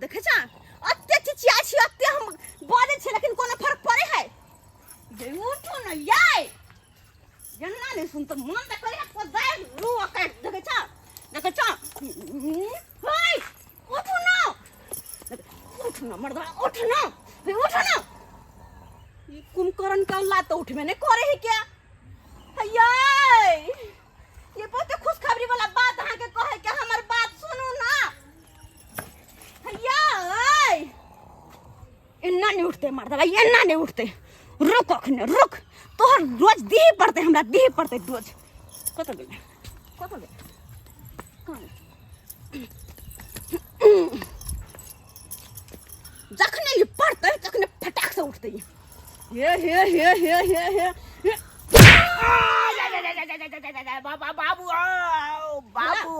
देखे छा अत्ते चिचिया छी अत्ते हम बोले छे लेकिन कोनो फर्क पड़े है जे उठो न याय जन्ना ने सुन तो मन त करे को दे रू के देखे छा हाय उठो न मर्दा उठ न ये कुंभकर्ण का औलाद तो उठ में नहीं करे है क्या हैया ये बहुत खुशखबरी वाला बात अहाँ के कहे के हमर बात सुनू ना हैया इन्ना नहीं उठते मर्दा भाई इन्ना नहीं उठते रुक अखने रुक तोहर रोज देह पड़ते हमरा देह पड़ते रोज कत गेल जखने ये पड़ते तखने फटाक से उठते ये बाबू आओ बाबू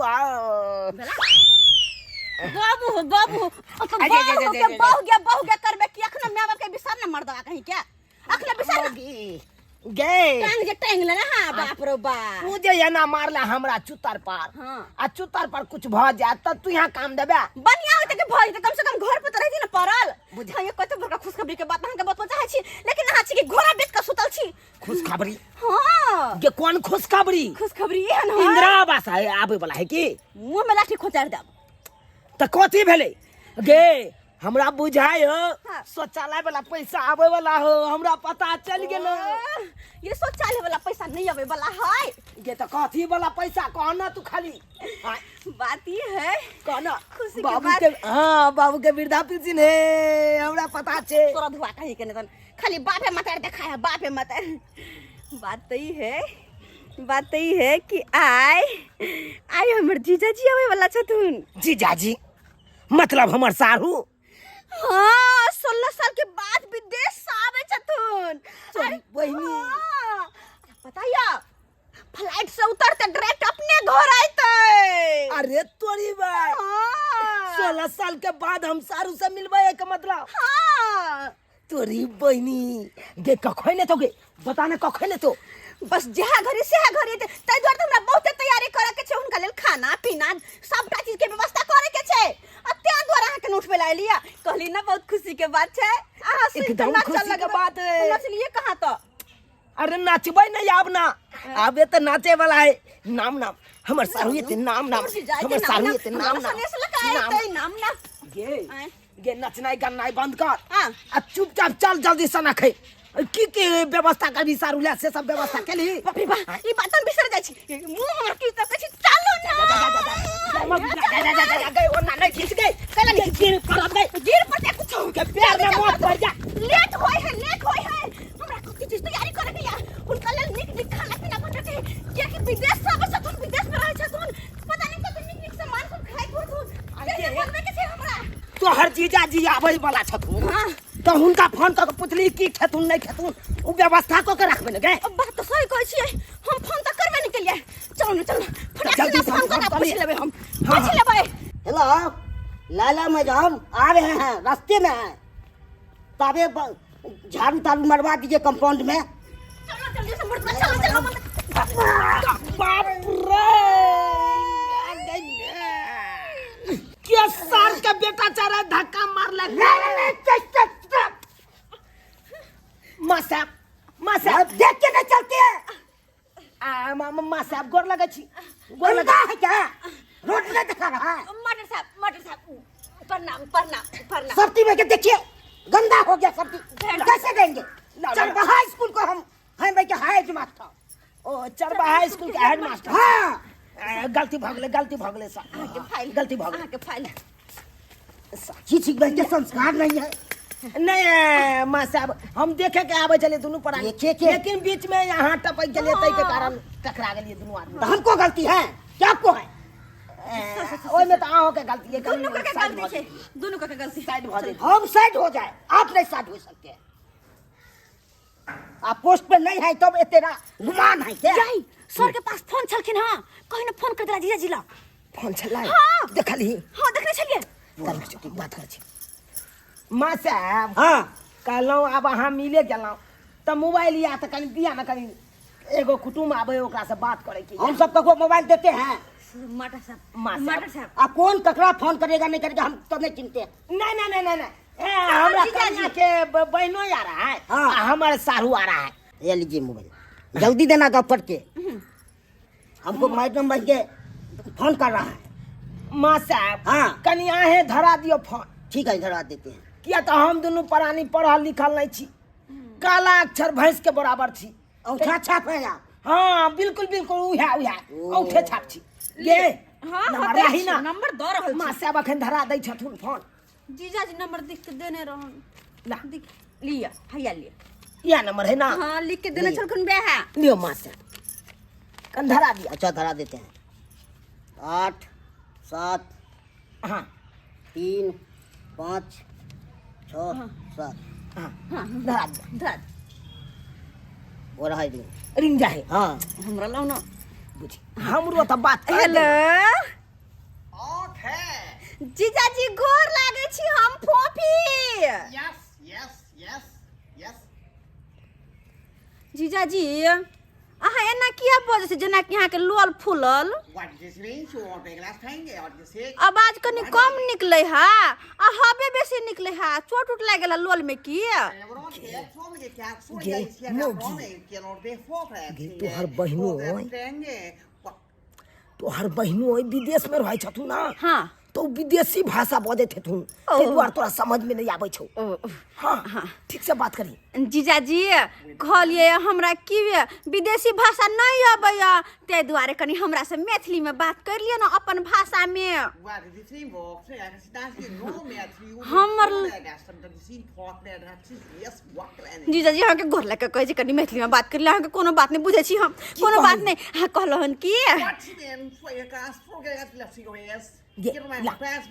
बहु गया करबे कि अखने माय बाप के बिसर न मर दवा कहीं क्या अखने बिसर गे टांग ले ना हां बाप रे बाप तू जे ना मारला हमरा चुतर पार हां आ चुतर पर कुछ भ जाए त तू यहां काम देबे बढ़िया होते के भई त कम से कम घर पे त रहती न परल बुझा ये कत बड़का खुशखबरी के बात हम के बतवा चाहे छी लेकिन अहाँ छी कि घोड़ा बेच के सुतल छी खुशखबरी हां के कौन खुशखबरी ये न इंदिरा आवास आबे वाला है की मुंह में लाठी खोचार देब त कथी भेले गे हमरा बुझाय हो शौचालय वाला पैसा आवे वाला हो हमरा पता चल गेल ये शौचालय वाला पैसा नहीं आवे वाला है गे त कथी वाला पैसा कहना तू खाली बात ये है कहना खुशी बाबू के हां बाबू के वृद्धा पेंशन है हमरा पता छे तोरा धुआ कहीं के न खाली बापे मतार देखाया बापे मतार बात तो ये है कि आय हमर जीजाजी आवे वाला छथुन जीजाजी मतलब हमर सारू हाँ 16 साल के बाद विदेश से आवे छथुन अरे बहिनी पता या फ्लाइट से उतरते डायरेक्ट अपने घर आते अरे तोरी बात 16 साल के बाद हम सारू से मिलबे के मतलब हाँ तोरी बहिनी गे कखै ने तो गे बता ने कखै ने तो बस जहा घरे से घरे तै द्वार हमरा बहुत तैयारी करे के छै उनका लेल खाना पीना सबटा चीज के व्यवस्था करे के छै अत्ते द्वार अहाँ के नोट पे ला लिया कहली ना बहुत खुशी के बात छै आहा एकदम खुशी के बात है नचलिए कहां तो अरे नाचबे नहीं आब ना आबे तो नाचे वाला है नाम हमर सारू ये नाम हमर सारू ये नाम गे नचनाई गन्नाई बंद कर आ चुपचाप चल जल्दी से ना खै की व्यवस्था करबी सारू ले से सब व्यवस्था केली बाप रे बा ई बात हम बिसर जाय छी मुंह हमर की त कछि चालो ना गए ओ ना नहीं खींच गए कला गिर पड़ते कुछ के पैर में मत पड़ जा लेट होय है हमरा कति चीज तैयारी करे के या उनका लेल निक खाना पीना बनते कि विदेश से आबे छथुन विदेश में रहे छथुन पता नहीं कते निक सामान सब खाइ पड़थुन बनबे के छै हमरा तो हर जीजाजी आबै वाला छथुन हां तो हुनका फोन क पुछली की खेथुन नहीं खेथुन उ व्यवस्था क के रखबे न गे बात तो सही कहै छियै हम फोन त करबे नहीं केलिए चलो जल्दी फोन कर पूछ लेबे हम पूछ लेबे हेलो लाला मैडम आ रहे हैं रास्ते में हैं ताबे झाड़ू ताड़ू मरवा दीजिए कंपाउंड में चलो जल्दी से मुड़ चलो बाप रे क्या सार का बेटा चारा धक्का मार ले मां साहब देख के नहीं चलते हैं मां साहब गोर लगे छी गोर लगा है क्या रोड में दिखा रहा है मटर साहब प्रणाम सब्जी में के देखिए गंदा हो गया सब्जी कैसे देंगे चरबहा स्कूल को हम भाई के हेड मास्टर ओ चरबहा स्कूल के हेड मास्टर हाँ गलती भगले सर गलती भगले के फाइल ठीक के संस्कार नहीं है नहीं मां साहब हम देखे के आवे चले दोनों पर लेकिन बीच में यहाँ टपक गेलिए तै के कारण टकरा गेलिए दोनों आदमी तो हमको गलती है क्या आपको है ओए में तो आहो के गलती है दोनों का गलती है दोनों का गलती साइड हो जाए हम साइड हो जाए आप नहीं साइड हो सकते आप पोस्ट पे नहीं है तब तेरा गुमान है क्या सर के पास फोन छलखिन हां कहीं ना फोन कर दिला जीजा जिला फोन छलाई हाँ देखली हां देखले छलिए चल छोटी बात कर छी मां साहब हाँ कहलौ अब अहाँ मिले गेलौ त मोबाइल या त कनी दिया ना कनी एगो कुटुम आबे ओकरा से बात करे की हम सब को मोबाइल देते हैं मटर साहब माँ साहब। मटर साहब आ कौन ककरा फोन करेगा नहीं करेगा हम तो नहीं चिंते। नहीं नहीं नहीं नहीं नहीं हमरा कन्या के बहनों आ रहा है हाँ। हमारे सारू आ रहा है। ये लीजिए मोबाइल, जल्दी देना गप्पट के। हमको मैडम बन के फोन कर रहा है। माँ साहब हाँ। कन्या है धरा दियो फोन। ठीक है धरा देते हैं। किया तो हम दोनों प्राणी पढ़ल लिखल नहीं छी, काला अक्षर भैंस के बराबर छी। औंठा छाप है या? हाँ बिल्कुल बिल्कुल उहे औठे छाप छी। ये हाँ नंबर होते रही ना नंबर दो रहल माँ साहब अखन धरा दै छथुन फोन। जीजा जी नंबर लिख के देने रहन ला लिख लिया हैया लिया यह नंबर है ना, हाँ लिख के देने लिया। छलखुन बे है लियो माँ साहब कन धरा दिया। अच्छा धरा देते हैं। 8 7 हाँ 3 5 6 7 हाँ हाँ धरा दिया। धर वो रहा है। रिंग जाए हाँ हमरा लाओ ना बुझी हमरो तो बात कर हेलो Okay. जीजा जी गोर लागे छी हम फोफी Yes, yes, yes, yes. जीजा जी अहाँ एना किया बजै छै जेना कि अहाँ के लोल फूलल What does this mean? You want a glass thing? What does it? आवाज कनी कम निकले है आ हवे बेसी निकले है चोट उट लाग गेला लोल में की तोहर बहिनो विदेश में रहे छथुन ना, हाँ तो विदेशी भाषा बजे थेथुन ते दुआर तोरा समझ में नहीं आबै छौ। हाँ ठीक से बात करी। जीजा जी कहलिए हमरा की विदेशी भाषा नहीं अबैया ते दुआरे कनी हमरा से मैथिली में बात कर लियो ना अपन भाषा में। जीजा जी अहाँ के गोर लग के कहै छी कनी मैथिली में बात कर लियो, अहाँ के कोनो बात नहीं बुझै छी हम कोनो बात नहीं। अहाँ कहलहन की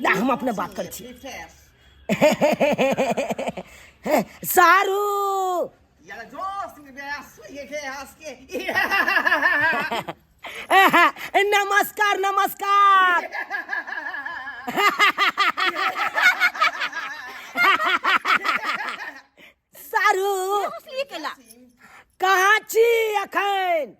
ला हम अपने बात कर छी। सारू नमस्कार नमस्कार। सारू असली केला कहाँ छी अखन?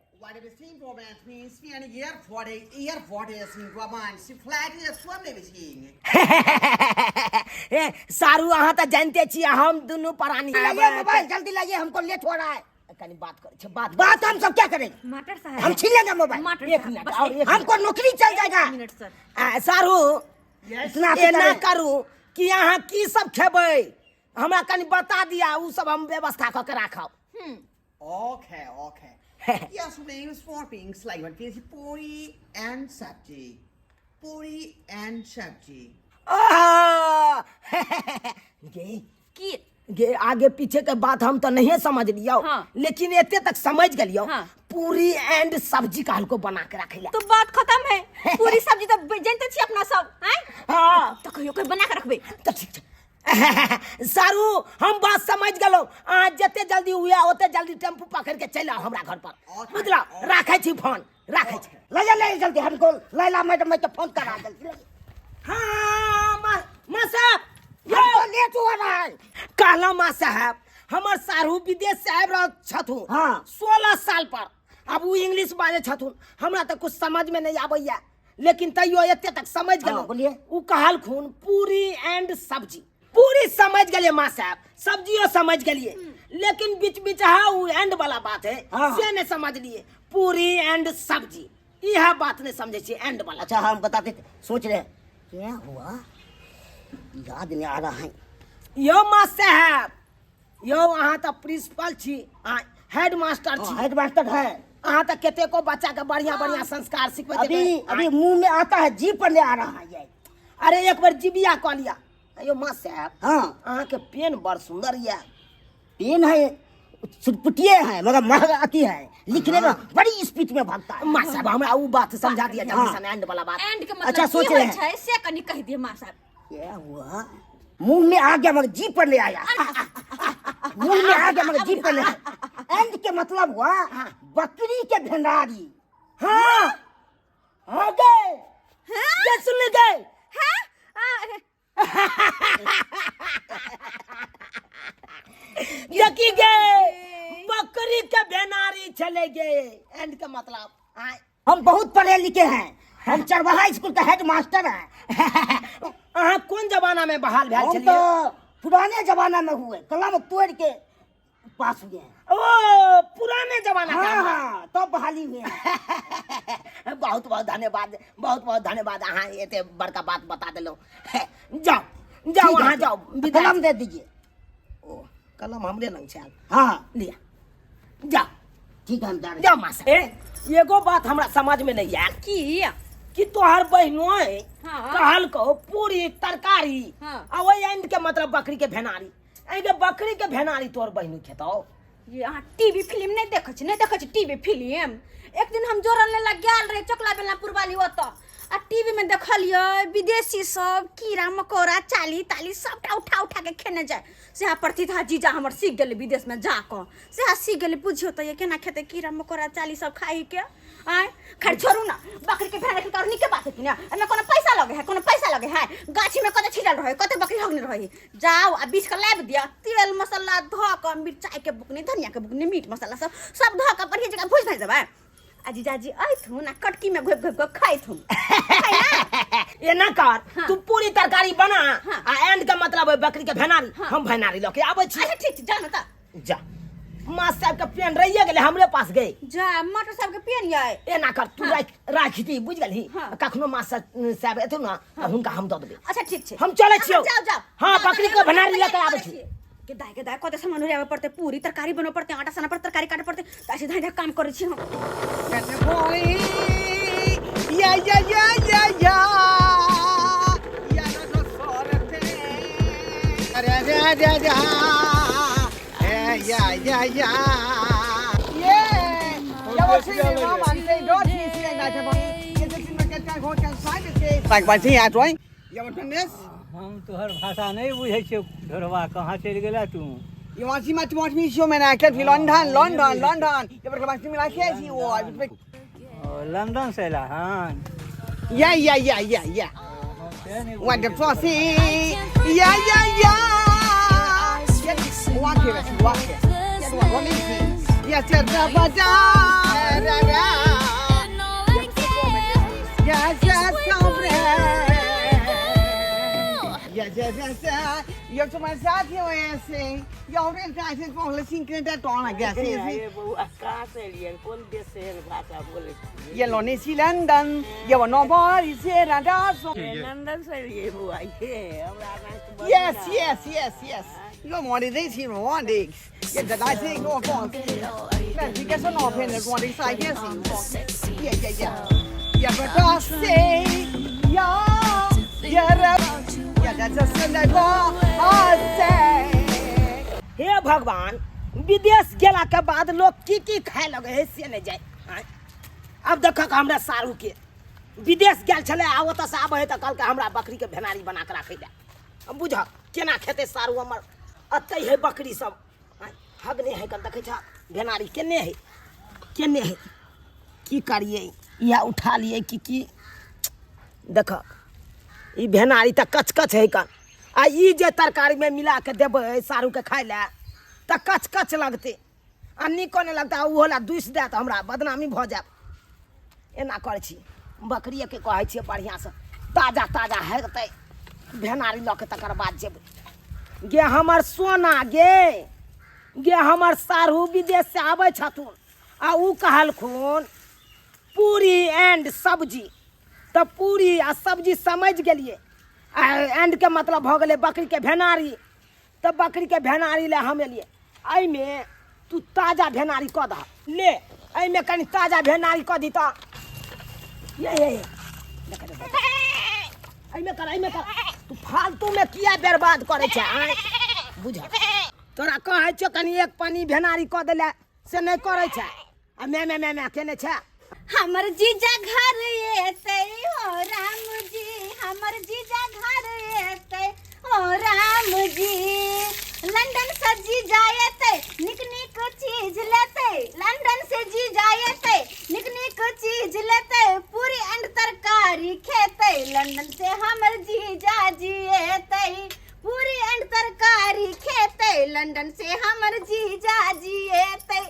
सारू अहाँ तो जानते छी हम दोनों प्राणी मोबाइल जल्दी लाइए, हमको लेट हो रहा है। कनी बात करे छे बात हम सब क्या करेंगे? मटर साहब हम छीन लेंगे मोबाइल। मटर एक साहब मिनट बस और एक हमको नौकरी चल जाएगा। मिनट सर सारू इतना एना करू कि अहाँ की सब खेबै हमरा कनी बता दिया, उ सब हम व्यवस्था क के राखब। Okay, okay. Yes, names for things like what is puri and sabji. Puri and sabji. गे गे आगे पीछे के बात हम तो नहीं समझ लियो, हाँ। लेकिन एते तक समझ गलियो। हाँ। पूरी एंड सब्जी का हल्को बना के रखे तो बात खत्म है। पूरी सब्जी तो जानते छी अपना सब हैं हाँ तो कहियो कोई बना के रखबे तो ठीक है। सारू हम बात समझ गलो, आज जते जल्दी हुआ ओते जल्दी टेम्पू पकड़ के चल आओ हमरा घर पर, बुझलो? राखे छी फोन राखे छी। ले जल्दी, हमको लैला मैडम में तो फोन करा जल्दी। हाँ माँ साहब हमको लेट हो रहा है। कहला माँ साहब हमर सारू विदेश से आबि रहल छथुन। हाँ। 16 साल पर। अब वो इंग्लिश बाजे छथुन, हमरा तो कुछ समझ में नहीं आबैया, लेकिन तैयो एते तक समझ हाँ, गलो। बोलिए। उ कहलखुन पूरी एंड सब्जी, पूरी समझ गलिए माँ साहब, सब्जियों समझ गलिए, लेकिन बीच बीच हाँ वो एंड वाला बात है हाँ। से नहीं समझ लिए। पूरी एंड सब्जी यह बात नहीं समझे छी एंड वाला। अच्छा हम बताते थे, सोच रहे क्या हुआ, याद नहीं आ रहा है। यो माँ साहब यो अहाँ तो प्रिंसिपल छी, हेड मास्टर छी, हेड मास्टर है। अहाँ तो केते को बच्चा के बढ़िया बढ़िया संस्कार सिखबे। अभी मुंह में आता है, जीभ पर नहीं आ रहा है ये। अरे एक बार जीबिया कह लिया। यो माँ साहब हाँ अहाँ के पेन बड़ सुंदर ये। पेन है, सुटपुटिये है, मगर महंगा आती है, लिखने में बड़ी स्पीड में भागता है। माँ साहब हमरा वो बात समझा दिया जल्दी से एंड वाला बात। एंड के मतलब अच्छा, की सोच होय रहे हैं। छै से कनी कह दिए मां साहब। क्या हुआ, मुंह में आ गया मगर जीभ पर नहीं आया। मुंह में आ गया मगर जीभ पर नहीं आया। एंड के मतलब हुआ बकरी के भंडारी। हाँ आ गए क्या सुन गए? देखी गए बकरी के बेनारी चले गए, एंड का मतलब हम बहुत पढ़े लिखे हैं, हम चरवाहा स्कूल का हेड मास्टर है। अहाँ कौन जमाना में बहाल भेल हम छलिए? तो पुराने जमाना में हुए, कलम तोड़ के पास हुए हैं। ओ पुराने जमाना हाँ का। हाँ तो बहाली हुए हैं। बहुत बहुत धन्यवाद, बहुत बहुत धन्यवाद। अहाँ एते बड़का बात बता देलो। जाओ जाओ ठीक है, वहाँ जाओ, विदा। कलम दे दीजिए। ओ कलम हमरे लंग छे। हाँ लिया जाओ ठीक है, हम जा रहे हैं। जाओ माँ से। एगो बात हमरा समझ में नहीं आयल कि तोहर बहनो हाँ। कहल को पूरी तरकारी हाँ। आ वही एंड के मतलब बकरी के भेनारी। एगे बकरी के भेनारी तोहर बहनो खेतो। ये अहाँ टीवी फिल्म नहीं देखै छी, नहीं देखै छी टीवी फिल्म। एक दिन हम जोरल लग गेल रहे चकला बेलनापुर वाली ओतऽ आ टीवी में देखलिए विदेशी सब कीड़ा मकोड़ा चाली ताली सबटा उठा उठा के खेने जाए। सेहा प्रतीत हा जीजा हमर सीख गेलै विदेश में जाकऽ, सेहा सीख गेलै। बुझियो तऽ ये केना खेते कीड़ा मकोड़ा चाली सब खाई के। आय खैर छोड़ू ना, बकरी के भेड़ के नीके बात है कि ना, एमे कोनो पैसा लगे है, कोनो पैसा लगे है? गाछी में कते छिटल रहे, कते बकरी हगने रहे। जाओ आ बीच के लाब दिया, तेल मसाला धो के, मिरचाई के बुकनी, धनिया के बुकनी, मीट मसाला सब धो के बढ़िया जगह भूज नहीं देबै। आ जीजाजी अइथुन आ कटकी में घोप घोप के खाइथुन। ये ना कर, तू पूरी तरकारी बना हाँ। आ एंड का मतलब है बकरी के भेनारी। हम भेनारी लेके आबै छी। अच्छा ठीक छै, जा ना त जा। माँ साहब के पेन रहिए गेले, हमरे पास गए। जा। मटर साहब के पेन ये एना कर तू राखी दी, बुझ गेलही। हाँ। कखनो माँ साहब एथु ना त हुनका हम द देबै। अच्छा ठीक छै, हम चलै छियौ। जाओ जाओ। हाँ बकरी के भेनारी लेके आबै छी। के दाय कते सामान उड़ावे पड़ते, पूरी तरकारी बनबे पड़ते, आटा सना पर तरकारी काटे पड़ते, त ऐसे धाय काम करै छी हम। boy. Yeah, yeah, yeah, yeah, yeah. Yeah, no, no, sorte. Yeah, yeah, yeah, yeah. Yeah, yeah, yeah. Yeah. Yeah, what's your name, Mom? I'm saying, don't you say that about me? Yes, it's in the get can hold can sign it. Like, what's he at, right? You want to this? हम तोहर भाषा नहीं बुझे छियो। ढोरबा कहाँ चल गेला तू? You want to see much watch me show man I can London, London, London. You ever come to me like here? You are. London से ला। हाँ Yeah, yeah, yeah, yeah, yeah. What the fussy? Yeah, yeah, yeah. Walk here, walk here. What is it? Yes, yes, yes, yes, yes, yes, yes. You're to my side here, I say. You're in guys and for listening to that on, I guess. ये बुआ कहाँ से लिए, कौन देश से भाषा बोले? ये लोने सी लंदन, ये वो नोबody से राडासो. लंदन से लिए बुआ ये हमरा। Yes, yes, yes, yes. You don't want this here, want this. Yeah, the nice thing, go on. Man, you get some open and one this I guess. Yeah, yeah, yeah. Yeah, but I say, yeah, yeah, yeah, that's a Sunday call. I say. हे भगवान, विदेश गेला के बाद लोग की खाए लगे है से नहीं जाए। आँय? अब देखो हमरा सारू के विदेश गेल छले, आ ओतऽ से आबै है त कल के हमरा बकरी के भेनारी बना के राखै ले। अब बुझ केना खेते सारू हमर। अतै है बकरी सब। आँय? हगने है कल देखै छ भेनारी केने है, केने है। की करिए या उठा लिए की देख ई भेनारी त कचकच है कन। आ ई जे तरकारी में मिला के देबै सारू के खाए ले त कचकच लगते, आ निको नहीं लगता। ओहो ला दुस दे त हमरा बदनामी भ जाए। एना करै छी, बकरिए के कहै छियै बढ़िया से ताजा ताजा हेतै भेनारी लऽ के तकर बाद जेबै। गे हमर सोना गे हमर सारू विदेश से आबै छथुन, आ उ कहलखुन पूरी एंड सब्जी। त पूरी आ सब्जी समझ गेलिए, आ एंड के मतलब भ गेलै बकरी के भेनारी। त बकरी के भेनारी ले हम एलिए। एहिमे तू ताजा भेनारी कऽ दह ले, एहिमे कनि ताजा भेनारी कऽ दी त ये एहिमे कर। तू फालतू में किया बर्बाद करे छै? आँय बुझ तोरा कहै छौ कनि एक पन्नी भेनारी कऽ देले से नहीं करे छै। आ मैं केने छै। हमर जीजा घर एतै हो राम जी, हमर जीजा घर एतै हो राम जी। लंदन से जीजा एतै निक निक चीज लेतै, लंदन से जीजा एतै निक निक चीज लेतै, पूरी एंड तरकारी खेतै। लंदन से हमर जीजा जी एतै पूरी एंड तरकारी खेतै, लंदन से हमर जीजा जी एतै।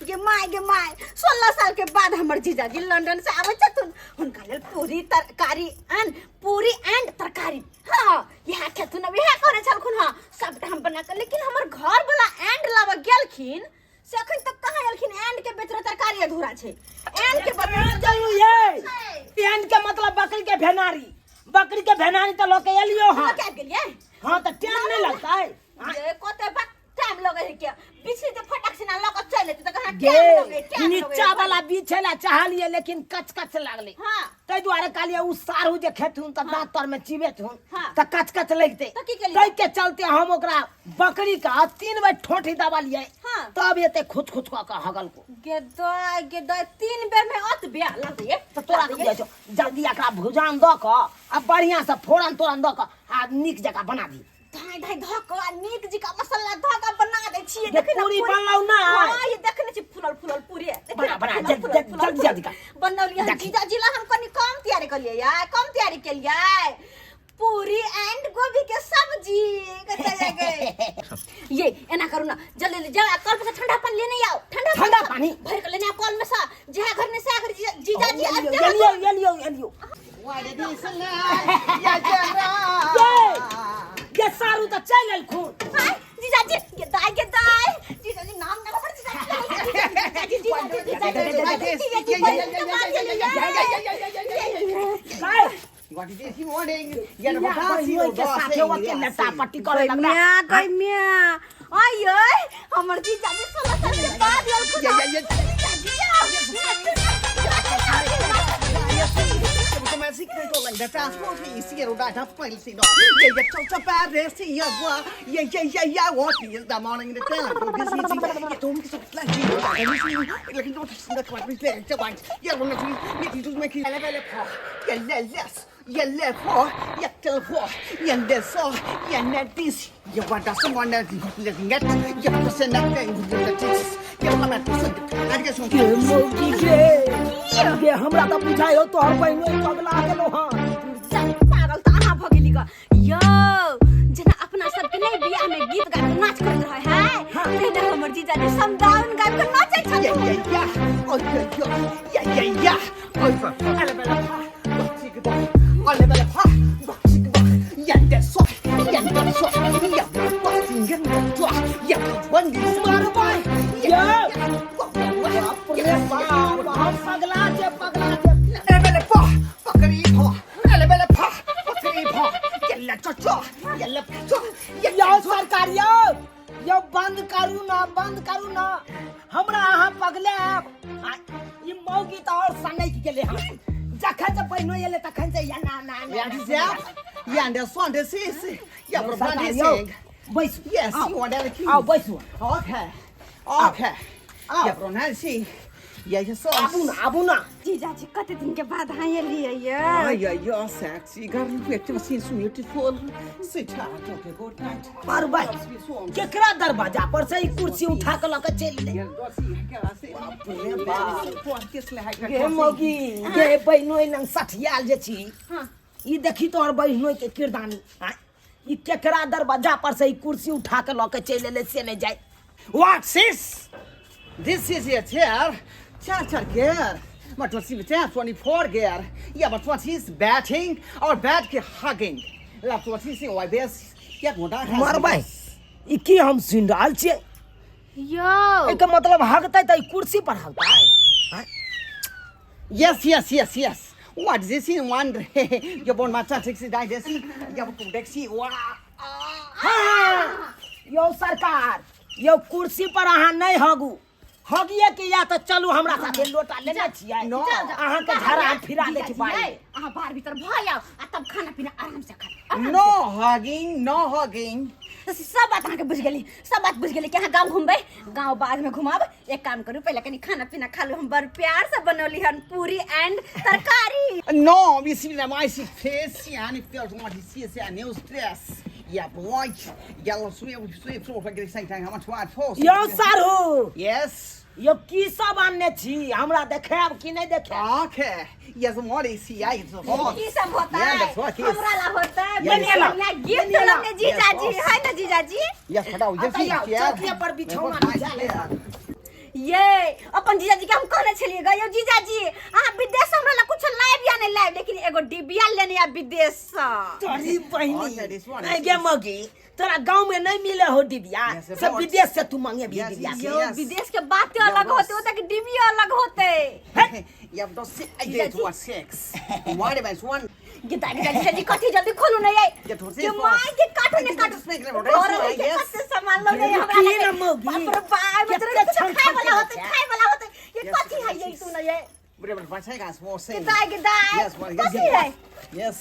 गे माय 16 साल के बाद हमर जीजा जी लंदन से आबै छथुन, हुनका लेल पूरी तरकारी एंड पूरी एंड तरकारी हाँ यह खेतु न यह करे छलखुन हाँ सबटा हम बना कर लेकिन हमर घर वाला एंड लावा गेलखिन से अखन तक कहां गेलखिन एंड के बेचरा तरकारी अधूरा छै एंड के बना चलू ये एंड के मतलब बकरी के भेनारी तो लोग एलियो हां क्या गेलिए हां तो टाइम नहीं लगता है ये कोते बात टाइम लगे है क्या बिछी जे फटक से ना लग चले तो कहां टाइम लगे नीचा वाला बीच छला चाहलिए लेकिन कच लागले हां तै द्वारे कहलिए उ सारू जे खेथुन त दांत तर में चिबेत हुन हाँ। त कच लगते तो की केलिए? तै के चलते हम ओकरा बकरी का 3 बार ठोठी दबालिए हाँ। तब एते खुच का हगल को गे दो 3 बेर में अत बिया लग ये तो तोरा के जो जल्दी एकरा भुजान द क आ बढ़िया से फोरन द क आ नीक जका बना दी धाई धक नीक जी का मसाला धक बना दे छिए ये पूरी बनलौ ना हां ये देखने छी फुलल पूरी बना जल्दी का बनौलिए जीजा जिला हम कनी कम तैयारी कर लिए यार कम तैयारी के लिए पूरी एंड गोभी के सब्जी कते गए ये एना करू ना जल्दी जा कल से ठंडा पानी लेने आओ ठंडा पानी भर के लेने आओ कल में सा जहां घर में से अगर जीजा जी एलियो वाडे दिसला या जरा ये सारू त चल खून हाय जीजा जी ये दाई जीजा जी नाम ना पड़ What is he wanting? Get a पट्टी करे लगला कइमिया आय हमर जीजा जी 16 साल के बाद ये हमरा त बुझायो तोहर बहिनो पगला गेलो हां पागल त अहाँ भ गेली ग यो जना अपना सब के नहीं बियाह में गीत गा के नाच करत रहे है तेने हमर जीजा जी समदाउन गा के नाचै छथुन यो बंद करू ना हमरा अहाँ पगले ये मौगी त और सनै के गेले हम जखन से पहिनो एले तखन से या ना बैस Yes, you want that key? आओ बैसु Okay. Yeah, pronounce. Yeah, you saw. Abu ना जीजा जी कते दिन के बाद हां एलिए ये Ay, you're sexy. Girl, you have to see so beautiful. Sit down, okay, go tight. पर भाई केकरा दरवाजा पर से ई कुर्सी उठा के लके चल ले ये मौगी ये बहिनो नंग सठियाल जे छी हां ई देखी तोहर बहिनो के किरदानी ई केकरा दरवाजा पर से ई कुर्सी उठा के लके चल ले से नहीं जाए What's this? This is your chair. Chair gear. But what's in the chair? 24 gear. Yeah, but what is batting or bat ke hugging? That's what he's saying. Why there's yeah, what that मार भाई ई की हम सुन रहल छियै यो एके मतलब हगतै त ई कुर्सी पर हगतै Yes. What is this in one? You born my chat sexy die this. Yeah, but Dexy. Wow. हाँ यो सरकार यो कुर्सी पर अहाँ नहीं हगू हगिए के या तो चलू हमरा साथे लोटा लेने छियै No. अहाँ के घर हम फिरा ले के बाई अहाँ बाहर भीतर भय आओ आ तब खाना पीना आराम से खा No hugging. सब बात अहाँ के बुझ गेली कि अहाँ गांव घूमबै गांव बाद में घुमाब एक काम करू पहले कनी खाना पीना खा लो हम बड़ प्यार से बनौली हन पूरी एंड तरकारी No, we see them I see face and if there's what he sees a new stress. Yeah, boy. Yellow sweet floor for getting something how much what for. यो सारू Yes. यो की सब आनने छी हमरा देखाब कि नहीं देखाब Okay. Yes, what is he? I it's a horse. की सब होता Yeah, है that's what he is. हमरा ला होता है Yeah, बनेला yes, ना गिफ्ट बनेला। हमने जीजा जी Yes, है ना जीजा जी Yes, but I just see चौकिया पर बिछौना बिछा ले ये अपन जीजाजी के हम कहने छलिए गयो जीजाजी अहाँ विदेश से हमरा ला कुछ लाइव या नहीं लाइव लेकिन एगो डिबिया लेने आ विदेश से। तोरी बहनी नहीं गे मगी तोरा गांव में नहीं मिले हो डिबिया सब विदेश से तू मांगे भी डिबिया यो विदेश के बातें अलग होते होते कि डिबिया अलग होते। You have to say ideas to sex. What about one? Guitar जीजाजी कथी जल्दी खोलू नहीं आई ये थोड़ी ये माय के काटू ने काटू और ये कते सामान लो नहीं हमरा की ना मगी बाप रे बाप तेरे खाए वाला होते ये कथी है ये तू ना ये Whatever, what's that guys? More saying. Guitar Yes, what? कथी है Yes.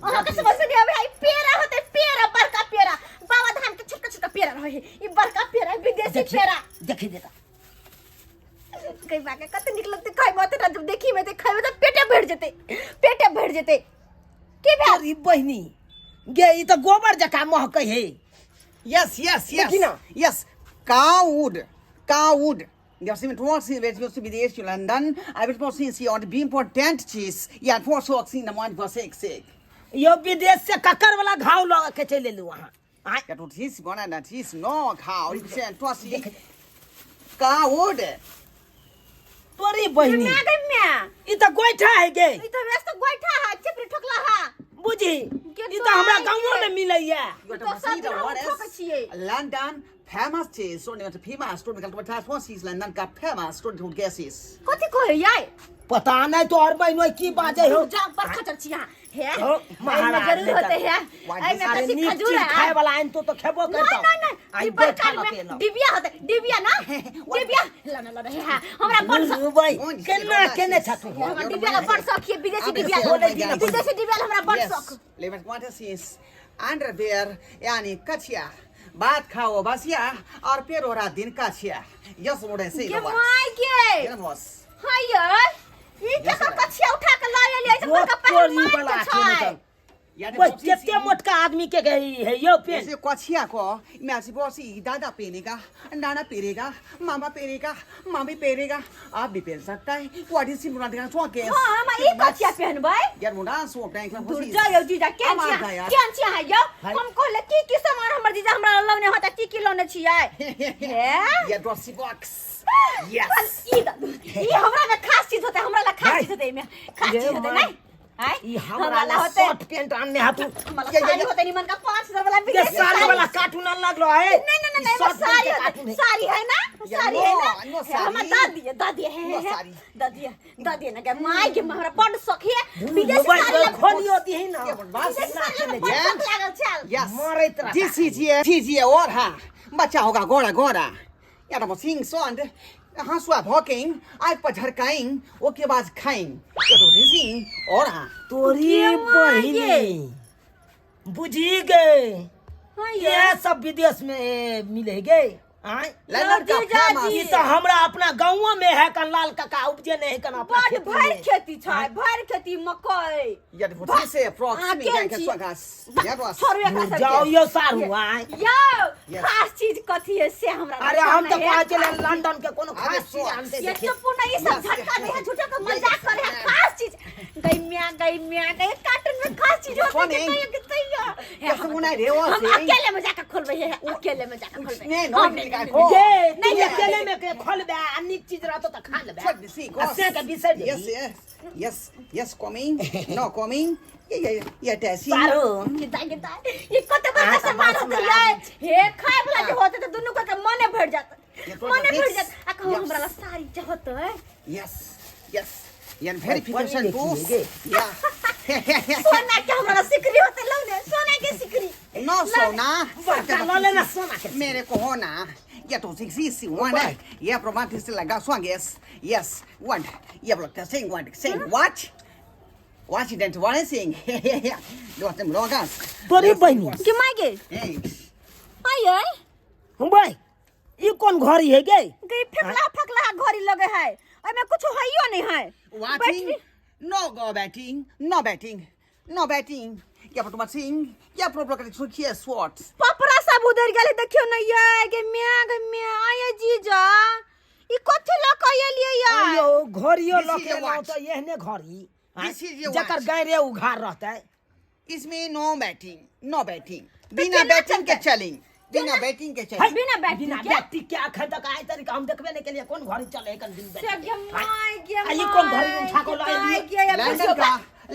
ओहा के समझ में आवे आई पेरा होते पेरा बड़का पेरा बाबा धान के छोटा छोटा पेरा रहे ई बड़का पेरा विदेशी पेरा देखी देता कई बाके कते निकलते खाई बात ना जब देखी मैं ते खाई तो पेटे भर जेते की बे तोरी बहनी गे ई तो गोबर जका महकै है। Yes, yes, yes. देखी ना? Yes. Cow wood. You have seen it once in West to be the issue London. I will not see on the important cheese. Yeah, for so in the one for sake. यो विदेश से ककर वाला घाव लगा के चले लू वहां आय That what he's gonna that is no cow. You say and toss it. Cow wood. तोरी बहनी मैं गई मैं ई तो गोइठा है गे ई तो व्यस्त गोइठा है चिपरी ठोकला है बुझी ई तो हमरा गांवो में मिलैया You तो got to सब see the हम what ठोकै is छियै London famous cheese. So you famous to because what was is London का famous to guesses. कथी कहै याय पता नहीं तो और बहनोई की बाजे हो जा पर खचर छिया है हो, महाराज जरूर होते हैं आई में अरे कसी नीक खजूर चीज है खाए वाला है तो खेबो करता नहीं आई ई बैठा बड़का लके में लो डिबिया होते डिबिया ना डिबिया ला रहे हैं हमरा बड़ भाई केने छातू हमरा डिबिया का बड़ शौक है विदेशी डिबिया बोले जी ना विदेशी डिबिया हमरा बड़ शौक Lemon what is underwear यानी कछिया बात खाओ बसिया और फिर और दिन कछिया यस what I say के no माय के what हाय यार ई के कछिया उठा के लाए ले ऐसे बड़का तोरी पहल बड़ा मार केने वो कितने मोटका आदमी के गई है यो पेन ऐसे कछिया को मैं से बोसी दादा पहनेगा नाना पहनेगा मामा पहनेगा मामी पहनेगा आप भी पहन सकता है व्हाट इज सिंपल का सो के हां हम ई कछिया पहनबै यार मुंडा सो बैंक ला दूर जाओ जीजा केन छिया है यो हम कहले की सामान हमर जीजा हमरा लौने होता की लौने छियै हे या ड्रॉसी बॉक्स यस ई हमरा में खास चीज होता है हमरा ला खास चीज होता है में खास चीज होता है नहीं हां ई हमरा ला शॉर्ट पैंट आने हाथू साड़ी होता निमन का 5000 वाला ये साड़ी वाला कार्टून न लगलो है नहीं वो साड़ी है ना साड़ी है ना हम दादी है दादी ना के माय के हमरा बड़ शौक है विदेश साड़ी खोली होती है ना बस लागल चल यस मारे तरह जी और हां बच्चा होगा घोड़ा या तो सिंग सोंड हाँ सुआ भौकें आज पर झरकाएं ओके बाद खाएं या तो रिजिंग और हाँ तोरी बहिनी बुझी गए ये सब विदेश में मिलेगे आय लंदन का फेमस ई तो हमरा अपना गांवों में है का लाल काका उपजे नहीं है कना अपना बड़ भर खेती छै भर खेती मकई या तो फिर से अप्रॉक्सीमेट का स्वागत या बस जाओ यो सारू आय यो खास चीज कथी है से हमरा अरे हम तो कहे चले लंदन के कोनो खास चीज आनते ये देखे तो पुना ये सब झटका दे है झूठा का मजाक करे है खास चीज गई कार्टून में खास चीज होती है क्या सुना रे वो हम अकेले में जाकर खोलबे है अकेले में जाकर खोलबे ये नहीं अकेले में के खोल बे अनेक चीज रहतो त खा लेबे What the see? असे के बिसर Yes, coming. No coming. Yeah, that's सारू किता ये कते बड़ा सामान होता है हे खाए वाला जो होते तो दोनों को मने भर जाता आ कहू हमरा ला साड़ी चाहत है Yes. Yeah, very efficient too. Yeah. सोना के हमरा सिकरी होते लौने सोना के सिकरी No सोना. लो लेना सोना के मेरे को होना. Ya तो exist one. Yeah, probably still like song yes. One. Yeah, look, saying what? Saying what? What you didn't want to sing? Yeah. Do them logas. तोरी बहिनी के मागे Hey. आय हम भाई ई कौन घरी है गे गई फकला घड़ी लगे है एमे कुछ हइयो नहीं है Watching? No go batting. No batting. क्या पर तुम सिंग क्या प्रॉब्लम कर छुकी है स्वॉट पपरा सब उधर गेले देखियो न ये के म्या आय जीजा ई कथि ल कइलिए यार यो घरियो This is लके a लाओ watch. तो यहने घरी This is your जकर watch. गैरे उघार रहता है इसमें नो बैटिंग बिना बैटिंग के चलें बिना बैटिंग के चाहिए। बिना बैटिंग बिना के व्यक्ति क्या खा आए तरीका हम देखबे नहीं के लिए कौन घड़ी चले एक दिन से माय गे आई कौन घड़ी उठा को लाए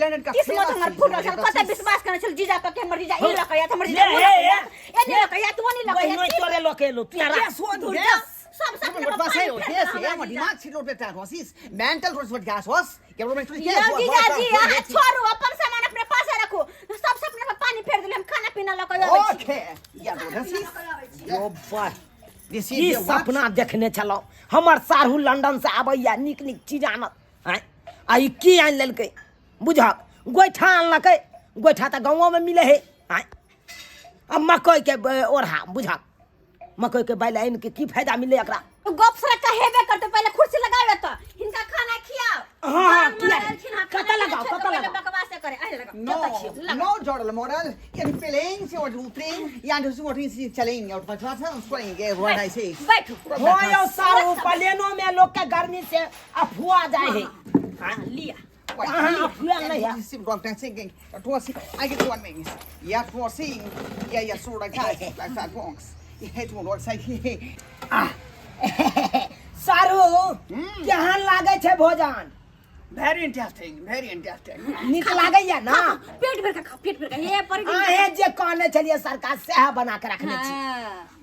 लंदन का किस्मत हमर फूटल छल कते विश्वास करन छल जीजा पे के हमर जीजा ई लकया हमर जीजा ए लकया तू नहीं लकया नहीं तोरे लोके लो तियारा सब सब What was I? Yes, yeah, my demand she wrote that was his mental was what gas was. क्या बोल रहे जीजा जी छोड़ो अपन सामान अपने पास रखो सब सपने पे पानी फेर दिले हम खाना पीना लकया Okay. या बोल रहे ओ बात This ई is सपना देखने चलो हमर सारू लंदन से आबैया निक निक चीज आनत हैं आई की आन लेलकै बुझक गोइठा आनलकै गोइठा त गांवों में मिले है हैं अब मकई के ओढ़ा बुझक मकई के बैल आइन के की फायदा मिले एकरा गप सरा कहेबे करते पहले कुर्सी लगावे त हिनका खाना खियाओ हां कता लगाओ बकवास करे आ लगा no Jordan moral. Can you playing see what you playing? या तो what is चलेंगे और पचास हम पढ़ेंगे what I say. बैठो हो यो सारू प्लेनों में लोग के गर्मी से अफुआ जाए है हां लिया अफुआ नहीं है Sim wrong thinking. It was I get one thing. Yeah, it was seeing. Yeah, so like that bonks. It won't work say. सारू केहन लागे छे भोजन Very interesting. Very interesting. नीक लागे या ना पेट भर का खा पेट भर का हे पर आहे जे कहने चलिए सरकार सेह बना के रखने छी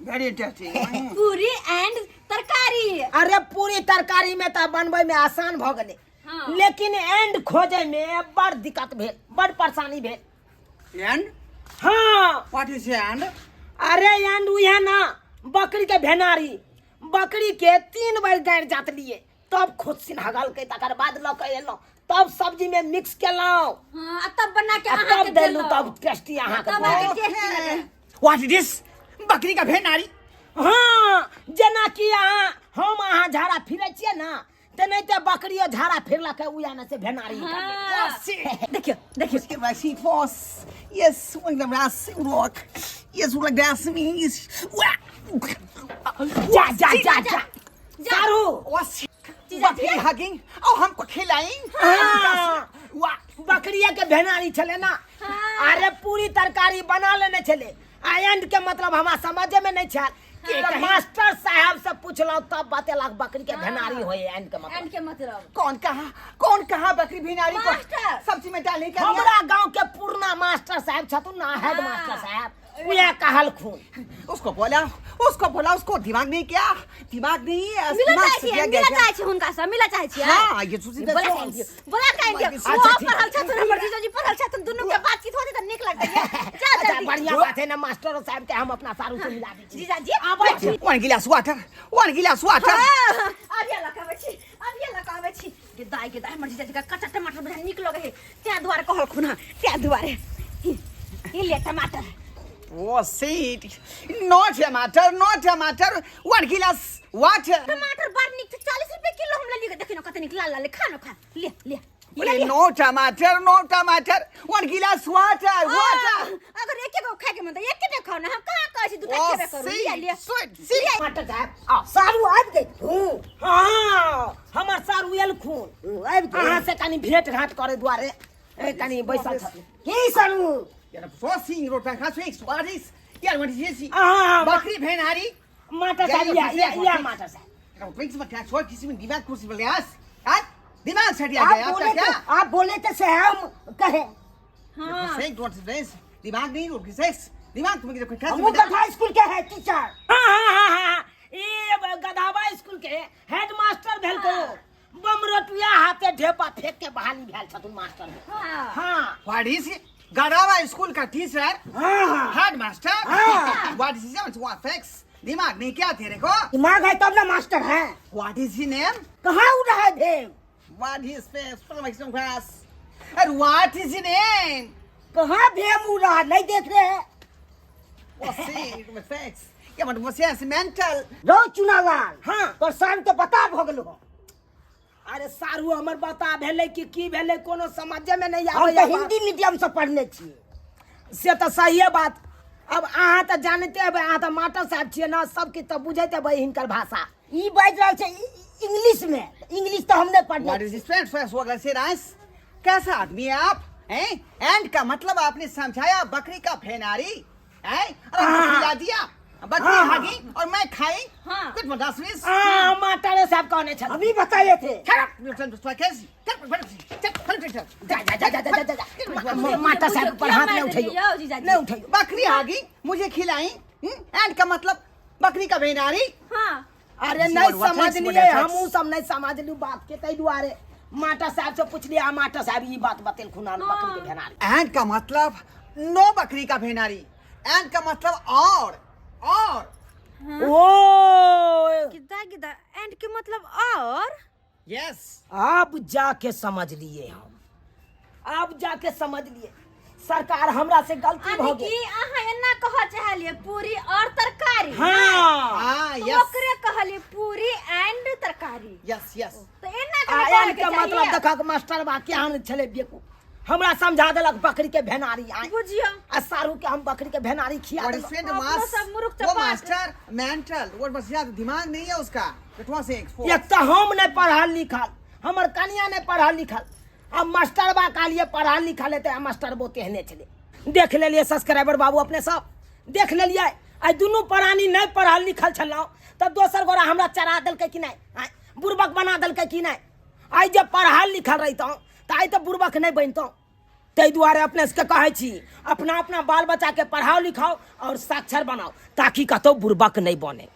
Very interesting. पूरी एंड तरकारी अरे पूरी तरकारी में त बनबे में आसान भ गेले लेकिन एंड खोजे में बड़ दिक्कत भेल बड़ परेशानी भेल And हां what is and? अरे एंड उहे ना बकरी के भेनारी बकरी के 3 बार गाड़ जात लिए तब खुद सिन हगल के तकर बाद ल के एलो तब सब्जी में मिक्स केलौ हां तब बना के आहा तब के देलू तब टेस्टी आहा के तब आके टेस्ट लगे What it is? बकरी का भेनारी. हां जना कि हम आहा झाड़ा फिरै छियै ना ते नहीं ते बकरियो झाड़ा फिरला के उयाने से भेनारी देखियो देखियो Let's get my seat force. Yes, when the last rock. Yes, like that means. जा सारू What's बकरी hugging? Oh, हमको खिलाएं. वाह बकरिया के भेनारी छले ना अरे पूरी तरकारी बना लेने छले एंड के मतलब हमरा समझे में नहीं छल कि मास्टर साहब से पूछलो तब बतेलक बकरी के भेनारी होय एंड के मतलब कौन कहा बकरी भेनारी को मास्टर। सब्जी में डालने का हमरा गांव के पुरना मास्टर साहब छथुन ना हेड मास्टर साहब उया कहल खून उसको बोला उसको दिमाग नहीं क्या दिमाग नहीं है मिला चाहे छी हुनका से मिला चाहे छी हां ये सुसी बोला काहे अच्छा, वो ठीक पढ़ल छथुन हमर जीजाजी पढ़ल छथुन दुनु के बातचीत होती त नीक लगतै जा अच्छा जल्दी बढ़िया बात है ना मास्टर साहब के हम अपना सारू से मिला दी जीजाजी आबै छी one glass water अब ये लगाबै छी के दाई हमर जीजाजी का कच्चा टमाटर बड़ा नीक लगे है त्या द्वारे कहल खुना त्या द्वारे ये ले टमाटर Oh, see, not tomato, 1 glass water. टमाटर बड़ नीक 40 रुपए किलो हम ले देखिनो कते नीक लाल लाल खानो खा ले No tomato, 1 glass water. अगर एक गो खाए के मन त एक के खाओ ना हम कहां कहै छी दूटा खेबे करू ले See, मास्टर साहब सारू आबि गई हां हमर सारू एल खून आबि गई अहाँ से कनी भेंट घाट करे दुआरे कनी बैसल छ की सारू you're forcing your back fix. What is? Yeah, what is this? हां बकरी भेनारी. मास्टर साहब या मास्टर साहब Now bring some tax work किसी में दिमाग कुछ बोले यार. हाँ? दिमाग सट गया आपका क्या? आप बोले तो से हम कहे हां saying what is this? दिमाग नहीं और किसे दिमाग तुम्हें कोई खास वो गधा स्कूल के है टीचर हां ये गधावा स्कूल के हेडमास्टर भेल को बमरटुया हाथे ढेपा फेंक के बहाली भेल छथुन मास्टर हां What is it? गधावा स्कूल का teacher headmaster What is it? What fix? दिमाग नहीं क्या तेरे को? दिमाग है तब ना मास्टर है What is his name? कहाँ उड़ा है देव What is face? Follow my some class. And what is his name? कहाँ भेम उड़ा है नहीं देख रहे हैं What's it? My face. क्या मतलब वो से mental? रो चुनालाल हाँ तो सारू तो बता भोगलो अरे सारू हमर बता भेले कि की भेले कोनो समझे में नहीं आवे हम हिंदी मीडियम से पढ़ने छी से तो सही है बात अब अहाँ तो जानते हैं अहाँ तो मास्टर साहब छिए ना सब के तो बुझते हैं हिनकर भाषा ई बाज रहल छै इंग्लिश में इंग्लिश तो हमने पढ़ना What is this friend first वो कैसे राइस कैसा आदमी है आप हैं एंड का मतलब आपने समझाया बकरी का फेनारी हैं और हमको खिला दिया बकरी हाँ, भागी और मैं खाई हाँ। कुछ मदासवीस हाँ मास्टर साहब कहने छल अभी बताए थे मास्टर साहब पर हाथ नहीं उठाइयो नहीं उठाइयो बकरी हागी मुझे खिलाई एंड का मतलब बकरी का भेनारी हाँ अरे नहीं समझ लिए हमू सब नहीं समझ लू बात के तई दुआरे मास्टर साहब से पूछ लिया मास्टर साहब ये बात बतेल खुनान बकरी के भेनारी एंड का मतलब नो बकरी का भेनारी एंड का मतलब और ओ किदा किदा एंड के मतलब और यस अब जाके समझ लिए हम अब जाके समझ लिए सरकार हमरा से गलती हो यानी गई कि अहाँ एना कह चाहलिए पूरी और तरकारी हाँ हाँ तो यस ओकरे कहलिए पूरी एंड तरकारी यस यस तो एना आयन कह के मतलब देखा के मास्टर बा के हां छले बेकू हमरा समझा देलक बकरी के भेनारी आए बुझियो आ सारू के हम बकरी के भेनारी खिया What देलक is friend अपना mass? सब मुरुख वो चपाट। मास्टर मेंटल वो बस यार दिमाग नहीं है उसका इट वाज एक्सपोज एक तो हम नहीं पढ़ल लिखल हमर कनिया नहीं पढ़ल लिखल अब मास्टर बा कालिए पढ़ल लिखल है तो मास्टर बो तेहने चले देख ले लिए सब्सक्राइबर बाबू अपने सब देख ले लिए आई दोनों प्राणी नहीं पढ़ल लिखल छलौ तो दोसर गोरा हमरा चरा देलकै कि नहीं बुरबक बना देलकै कि नहीं आई जब पढ़ल लिखल रहितौ तो आई तो बुरबक नहीं बनतौ तै दुआरे अपने से कहै छी अपना अपना बाल बच्चा के पढ़ाओ लिखाओ और साक्षर बनाओ ताकि कतौ बुरबक नहीं बने